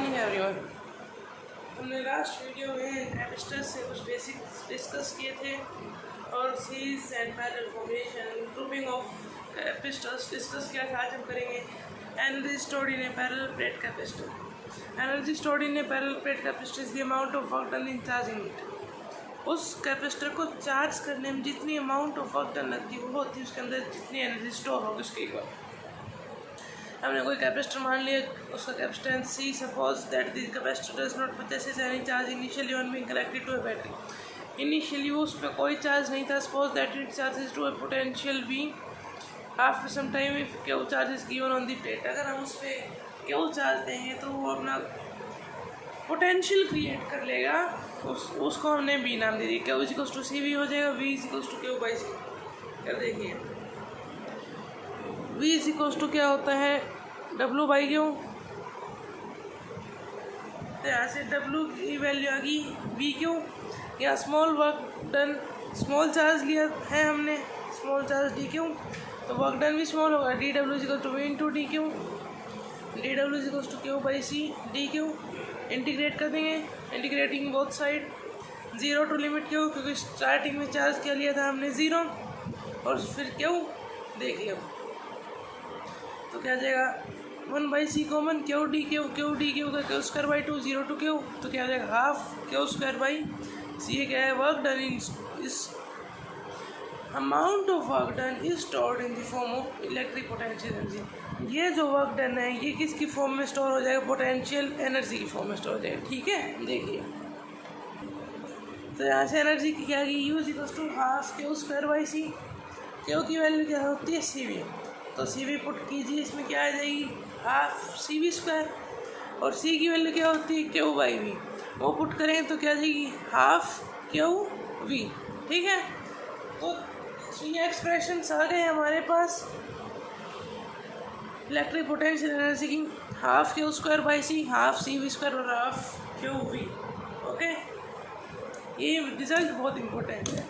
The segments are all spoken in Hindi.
Morning everyone. हमने लास्ट वीडियो में कैपेसिटर से कुछ बेसिक्स डिस्कस किए थे और series and parallel formation grouping of capacitors discuss किया था। आज हम करेंगे energy stored in A parallel plate capacitor. Energy stored in A parallel plate capacitor is the amount of work done in charging it. उस कैपेसिटर को चार्ज करने में जितनी अमाउंट ऑफ वर्क डन लगती है वो होती है उसके अंदर जितनी एनर्जी स्टोर होगी उसके इक्वल। हमने कोई कैपेसिटर मान लिया, उसका capacitance C, suppose that this capacitor does not possess any charge initially on being connected to a battery. इनिशियली उस पर कोई चार्ज नहीं था। Suppose that it charges to a potential V after some time if Q charge is given on the plate. अगर हम उस पर Q चार्ज देंगे तो वो अपना पोटेंशियल क्रिएट कर लेगा। उसको हमने B नाम दे दिया। Q is equals to CV हो जाएगा, V is equals to Q by C। कर देखिए V इज इक्वल्स टू क्या होता है W बाई Q। तो यहाँ से W की वैल्यू आ गई V Q। या small work done, small charge लिया है हमने, स्मॉल चार्ज डी क्यू, तो वर्क डन भी स्मॉल होगा। D W is equal to V into D Q. D W is equals to Q by C D Q. Integrate कर देंगे, integrating both side 0 to limit Q, क्योंकि स्टार्टिंग में चार्ज क्या लिया था हमने 0 और फिर Q देखिए अब तो क्या आ जाएगा 1 by C common Q D Q का Q square by 2 0 to Q, तो क्या आ जाएगा half Q square by C। क्या है वर्क डन इन इस amount of work done is stored in the form of electric potential energy. ये जो वर्क डन है ये किसकी फॉर्म में स्टोर हो जाएगा, पोटेंशियल एनर्जी की फॉर्म में स्टोर हो जाएगा। ठीक है, देखिए तो यहाँ से एनर्जी की क्या गई U is equals to half Q square by C। Q की वैल्यू क्या होती है CV, तो CV पुट कीजिए, इसमें क्या आ जाएगी हाफ CV स्क्वायर, और C की वैल्यू क्या होती है Q बाई V। वो पुट करें तो क्या आ जाएगी हाफ Q V। ठीक है, तो 3 एक्सप्रेशंस आ गए हमारे पास इलेक्ट्रिक पोटेंशियल एनर्जी की, half Q square by C, half CV square और हाफ Q V। ओके, ये रिजल्ट बहुत इंपॉर्टेंट है।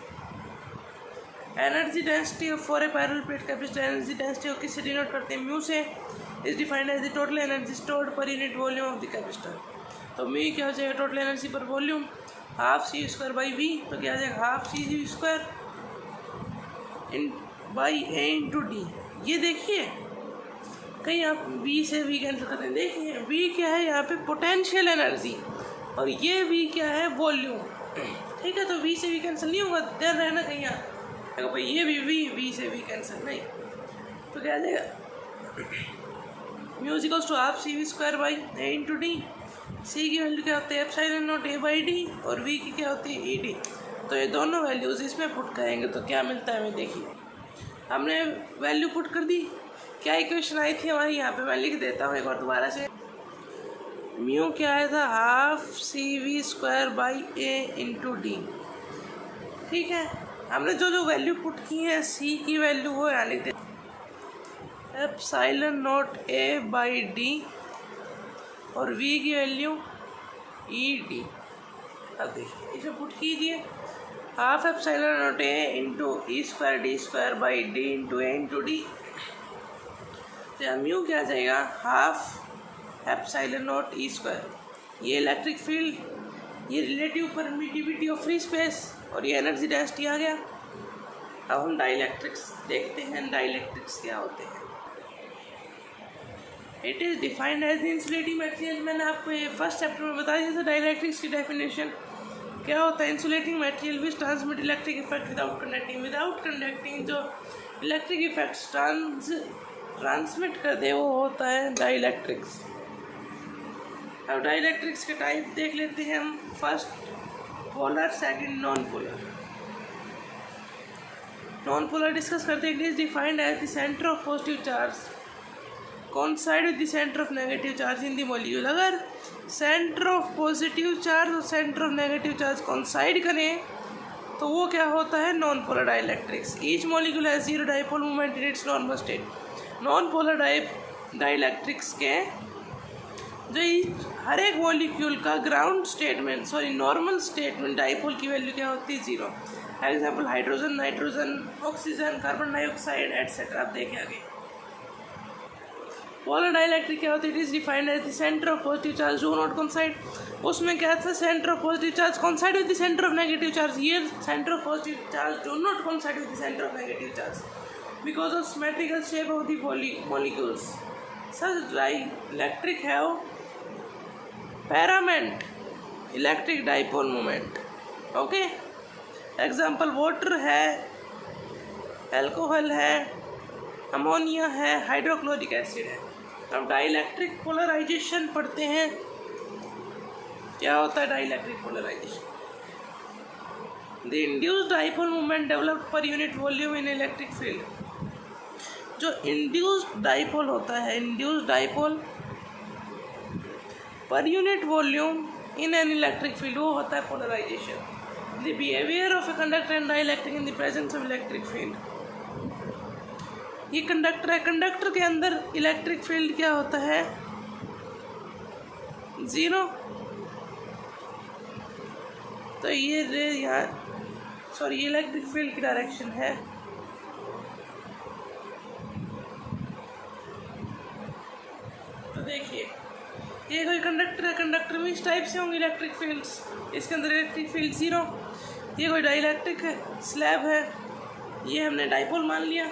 Energy density for a parallel plate capacitor, energy density को किससे डिनोट करते हैं, म्यू से। Is defined as the total energy stored per unit volume of the capacitor. तो म्यू क्या हो जाएगा total energy per volume, half C square by V, तो क्या आ जाएगा half CV square in by A into D. ये देखिए कहीं आप V से V कैंसिल करते हैं, देखिए V क्या है यहाँ पे पोटेंशियल एनर्जी और ये V क्या है वॉल्यूम। ठीक है, तो V से V कैंसिल नहीं होगा, ध्यान रहना कहीं यहाँ देखो भाई, ये भी V से V कैंसिल नहीं, तो क्या आ जाएगा mu is equals to half CV square by A into D. C की वैल्यू क्या होती है epsilon naught A by D, और V की क्या होती है ED। तो ये दोनों वैल्यूज़ इसमें पुट करेंगे तो क्या मिलता है हमें, देखिए हमने वैल्यू पुट कर दी। क्या इक्वेशन आई थी हमारी, यहाँ पे मैं लिख देता हूँ एक बार दोबारा से। म्यू क्या आया था half CV square by A into D. ठीक है, हमने जो वैल्यू पुट की है C की वैल्यू वो यहाँ लिख देते epsilon naught A by D और V की वैल्यू ED। अब देखिए इसे पुट कीजिए, half epsilon naught A into E square D square by D into A into D. तो यहाँ म्यू क्या आ जाएगा half epsilon not E square, ये इलेक्ट्रिक फील्ड, ये relative permittivity of free space, और ये एनर्जी डेंसिटी आ गया। अब हम डाइलेक्ट्रिक्स देखते हैं, डाइलेक्ट्रिक्स क्या होते हैं। It is defined as insulating material. मैंने आपको ये फर्स्ट चैप्टर में बता दिया था डाइलेक्ट्रिक्स की डेफिनेशन क्या होता है। Insulating material which transmit electric effect without conducting. Without conducting जो इलेक्ट्रिक इफेक्ट्स ट्रांसमिट कर दे वो होता है डाइलेक्ट्रिक्स। अब डाइलेक्ट्रिक्स के टाइप देख लेते हैं हम। First polar, second non polar. Non polar discuss करते हैं। It is defined as the centre of positive charge coincide with the centre of negative charge in the molecule. अगर सेंटर ऑफ पॉजिटिव चार्ज और centre of negative charge coincide करें तो वो क्या होता है non polar dielectrics. Each molecule has zero dipole moment in its normal state. Non polar dielectrics के जो हर एक मॉलिक्यूल का ग्राउंड स्टेट में नॉर्मल स्टेट में डाइपोल की वैल्यू क्या होती है 0। Example hydrogen, nitrogen, oxygen, carbon dioxide etcetera. आप देखें आगे पोलर डाइलेक्ट्रिक क्या होती है? It is defined as the centre of positive charge do not coincide. उसमें क्या था? Centre of positive charge coincide with the centre of negative charge. ये centre of positive charge do not coincide with the centre of negative charge because of symmetrical shape of the molecules. Such dielectric have paramount electric dipole moment. Okay, example water है, अल्कोहल है, अमोनिया है, हाइड्रोक्लोरिक एसिड है। अब डाइलेक्ट्रिक पोलराइजेशन पढ़ते हैं। क्या होता है dielectric polarisation? The induced dipole moment developed per unit volume in electric field. जो इंड्यूस्ड डाइपोल होता है, induced dipole per unit volume in an electric field, वो होता है polarisation. The behaviour of a conductor and dielectric in the presence of electric field. ये कंडक्टर है, कंडक्टर के अंदर इलेक्ट्रिक फील्ड क्या होता है? जीरो। तो ये रे यहाँ सॉरी ये इलेक्ट्रिक फील्ड की डायरेक्शन है। तो देखिए ये कोई कंडक्टर है, कंडक्टर में इस टाइप से होंगे इलेक्ट्रिक फील्ड्स, इसके अंदर इलेक्ट्रिक फील्ड जीरो। ये कोई डाइलेक्ट्रिक स्लैब है, ये हमने डाइपोल मान लिया,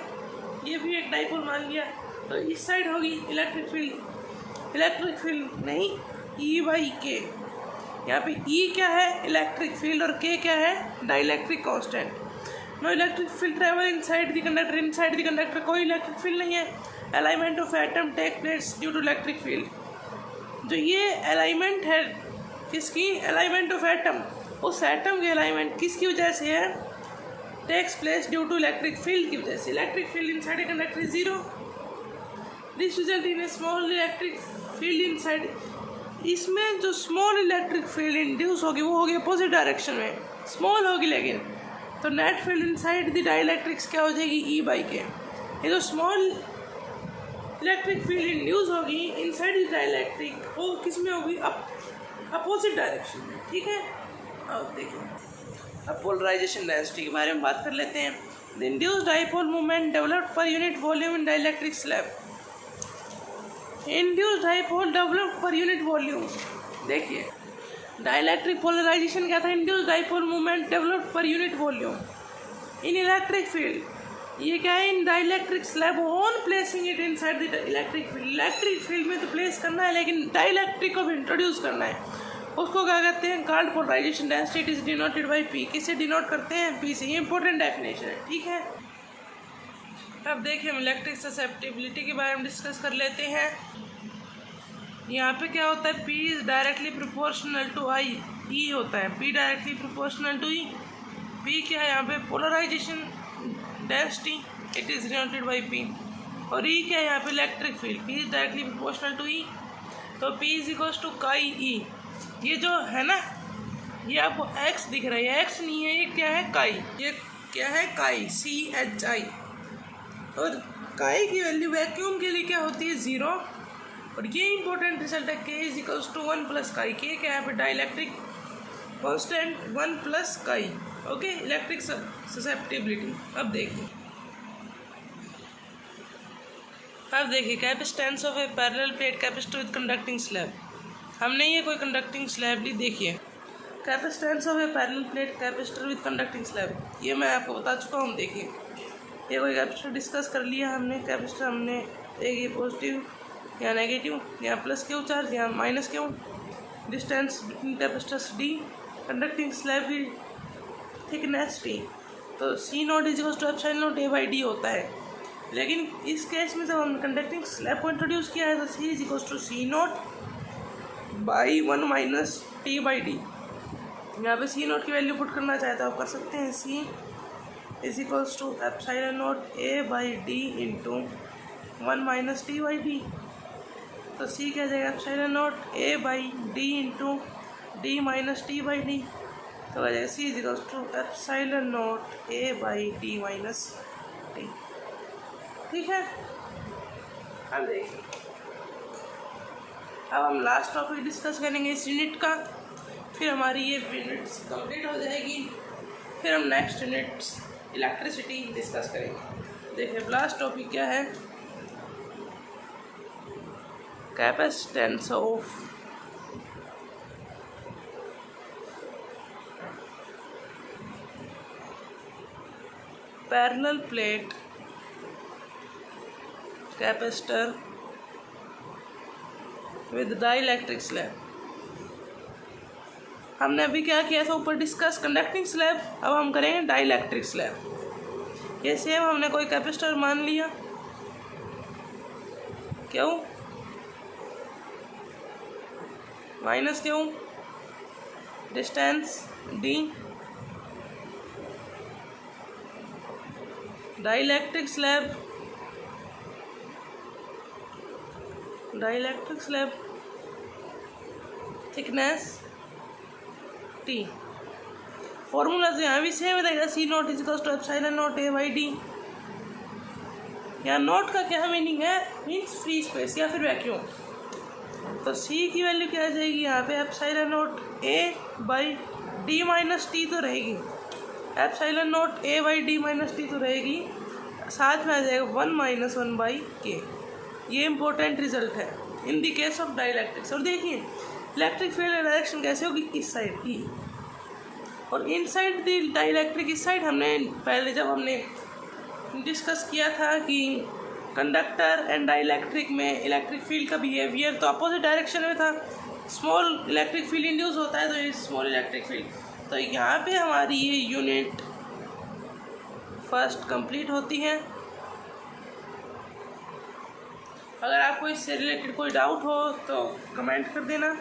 ये भी एक डाइपोल मान लिया। तो इस साइड होगी इलेक्ट्रिक फील्ड नहीं, ई बाई के। यहाँ पे ई क्या है? इलेक्ट्रिक फील्ड, और के क्या है? Dielectric constant. No electric field travel inside the conductor, inside the conductor कोई इलेक्ट्रिक फील्ड नहीं है। Alignment of atom take place due to electric field. जो ये अलाइनमेंट है किसकी? अलाइनमेंट ऑफ एटम, उस एटम की अलाइनमेंट किसकी वजह से है? Takes place due to electric field की वजह से। Electric field inside a conductor is zero, this result in a small electric field inside. इसमें जो स्मॉल इलेक्ट्रिक फील्ड इंड्यूस होगी वो होगी अपोजिट डायरेक्शन में, स्मॉल होगी लेकिन। तो net field inside the dielectrics क्या हो जाएगी? ई बाई के। ये जो स्मॉल इलेक्ट्रिक फील्ड इंड्यूस होगी इनसाइड द डाइलेक्ट्रिक, वो किस में होगी? अपोजिट डायरेक्शन में। ठीक है, अब देखिए अब पोलराइजेशन डेंसिटी के बारे में बात कर लेते हैं। The induced dipole moment developed per unit volume in dielectric slab. Induced dipole developed per unit volume. देखिए डाइलेक्ट्रिक पोलराइजेशन क्या था? Induced dipole moment developed per unit volume in electric field. ये क्या है? In dielectric slab on placing it inside the electric field. Electric field में तो प्लेस करना है लेकिन डाइलेक्ट्रिक को भी इंट्रोड्यूस करना है। उसको क्या कहते हैं? Called polarisation density. It is denoted by P. किससे डिनोट करते हैं? पी से। ये इंपॉर्टेंट डेफिनेशन है। ठीक है, अब देखिए हम इलेक्ट्रिक ससेप्टिबिलिटी के बारे में डिस्कस कर लेते हैं। यहाँ पे क्या होता है? P is directly proportional to I. E होता है P directly proportional to E. P क्या है यहाँ पे? Polarisation density. It is denoted by P. और ई क्या है यहाँ पे? Electric field. P is directly proportional to E, तो पी इज इक्वल्स टू काई ई। ये जो है ना, ये आपको एक्स दिख रहा है, एक्स नहीं है, ये क्या है? काई। ये क्या है? काई, CHI। और काई की वैल्यू वैक्यूम के लिए क्या होती है? जीरो। और ये इंपॉर्टेंट रिजल्ट है, के is equals to 1 plus chi. के क्या है? Dielectric constant 1 plus chi. Okay, electric susceptibility. अब देखिए capacitance of A parallel plate capacitor with conducting slab. हमने ये कोई कंडक्टिंग स्लैब ली। देखिए capacitance of A parallel plate capacitor with conducting slab, ये मैं आपको बता चुका हूँ। देखिए ये कोई कैपेसिटर डिस्कस कर लिया हमने। कैपेसिटर हमने एक ये पॉजिटिव या नेगेटिव, यहाँ प्लस क्यू चार्ज, यहाँ minus Q. Distance between capacitors D, conducting slab की थिकनेस टी। तो C naught is equals to epsilon naught A by D होता है। लेकिन इस केस में जब हमने कंडक्टिंग स्लैब को इंट्रोड्यूस किया है तो C is equals to C naught by 1 minus T by D. यहाँ पे C नॉट की वैल्यू पुट करना चाहे तो आप कर सकते हैं। C is equals to epsilon naught A by D into 1 minus T by D. तो C क्या जाएगा? Epsilon naught A by D into D minus T by D. तो आ जाएगा C is equals to epsilon naught A by D minus T. ठीक है, अब देखिए अब हम लास्ट टॉपिक डिस्कस करेंगे इस यूनिट का, फिर हमारी ये यूनिट्स कंप्लीट हो जाएगी। फिर हम नेक्स्ट यूनिट्स इलेक्ट्रिसिटी डिस्कस करेंगे। देखिए लास्ट टॉपिक क्या है? Capacitance of parallel plate capacitor with dielectric slab. हमने अभी क्या किया था ऊपर डिस्कस कंडक्टिंग स्लैब, अब हम करेंगे डाइलेक्ट्रिक स्लैब। ये सेम हमने कोई कैपेसिटर मान लिया, क्यों माइनस क्यों distance D, dielectric slab thickness T. Formula तो यहाँ भी सेम रहेगा, C naught is equal to epsilon naught A by D. यहाँ नॉट का क्या मीनिंग है, मीन्स फ्री स्पेस या फिर वैक्यूम। तो सी की वैल्यू क्या आ जाएगी यहाँ पे, epsilon naught A by D minus T तो रहेगी, epsilon naught A by D minus T तो रहेगी, साथ में आ जाएगा 1 - 1 बाई के। ये इंपॉर्टेंट रिजल्ट है in the case of dielectrics. और देखिए इलेक्ट्रिक फील्ड डायरेक्शन कैसे होगी, इस साइड की, और इनसाइड द डाइलेक्ट्रिक इस साइड। हमने पहले जब हमने डिस्कस किया था कि कंडक्टर एंड डाइलेक्ट्रिक में इलेक्ट्रिक फील्ड का बिहेवियर तो अपोजिट डायरेक्शन में था। स्मॉल इलेक्ट्रिक फील्ड इंड्यूस होता है तो ये स्मॉल इलेक्ट्रिक फील्ड। तो यहाँ पे हमारी ये यूनिट फर्स्ट कंप्लीट होती है। अगर आपको इससे रिलेटेड कोई डाउट हो तो कमेंट कर देना।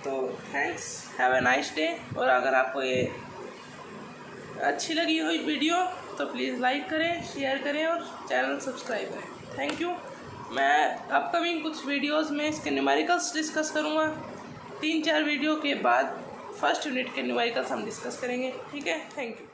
तो thanks, have a nice day. और अगर आपको ये अच्छी लगी हुई वीडियो तो प्लीज़ लाइक करें, शेयर करें और चैनल सब्सक्राइब करें। Thank you. मैं अपकमिंग कुछ वीडियोस में इसके न्यूमेरिकल्स डिस्कस करूँगा। 3-4 वीडियो के बाद फर्स्ट यूनिट के न्यूमेरिकल्स हम डिस्कस करेंगे। ठीक है, थैंक यू।